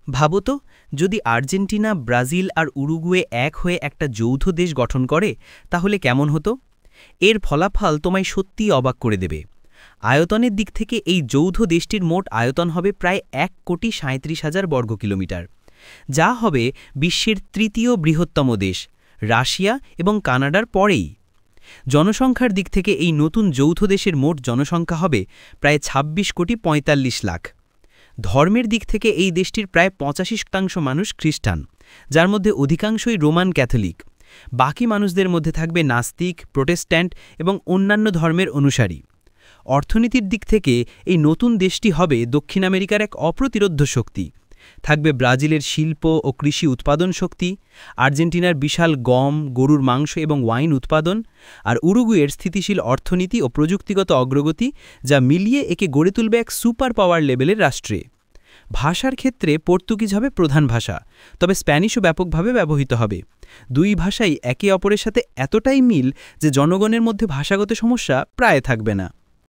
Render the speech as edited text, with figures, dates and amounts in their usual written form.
ভাবো তো, যদি আর্জেন্টিনা, ব্রাজিল আর উরুগুয়ে এক হয়ে একটা যৌথ দেশ গঠন করে, তাহলে কেমন হতো? এর ফলাফল তোমায় সত্যিই অবাক করে দেবে। আয়তনের দিক থেকে এই যৌথ দেশটির মোট আয়তন হবে প্রায় ১,৩৭,০০০ বর্গ কিলোমিটার, যা হবে বিশ্বের তৃতীয় বৃহত্তম দেশ, রাশিয়া এবং কানাডার পরেই। জনসংখ্যার দিক থেকে এই নতুন যৌথ দেশের মোট জনসংখ্যা হবে প্রায় ২৬,৪৫,০০,০০০। ধর্মের দিক থেকে এই দেশটির প্রায় ৮৫% মানুষ খ্রিস্টান, যার মধ্যে অধিকাংশই রোমান ক্যাথলিক। বাকি মানুষদের মধ্যে থাকবে নাস্তিক, প্রোটেস্ট্যান্ট এবং অন্যান্য ধর্মের অনুসারী। অর্থনীতির দিক থেকে এই নতুন দেশটি হবে দক্ষিণ আমেরিকার এক অপ্রতিরোধ্য শক্তি। থাকবে ব্রাজিলের শিল্প ও কৃষি উৎপাদন শক্তি, আর্জেন্টিনার বিশাল গম, গরুর মাংস এবং ওয়াইন উৎপাদন, আর উরুগুয়ের স্থিতিশীল অর্থনীতি ও প্রযুক্তিগত অগ্রগতি, যা মিলিয়ে একে গড়ে তুলবে এক সুপার পাওয়ার লেভেলের রাষ্ট্রে। ভাষার ক্ষেত্রে পর্তুগিজ হবে প্রধান ভাষা, তবে স্প্যানিশও ব্যাপকভাবে ব্যবহৃত হবে। দুই ভাষাই একে অপরের সাথে এতটাই মিল যে জনগণের মধ্যে ভাষাগত সমস্যা প্রায় থাকবে না।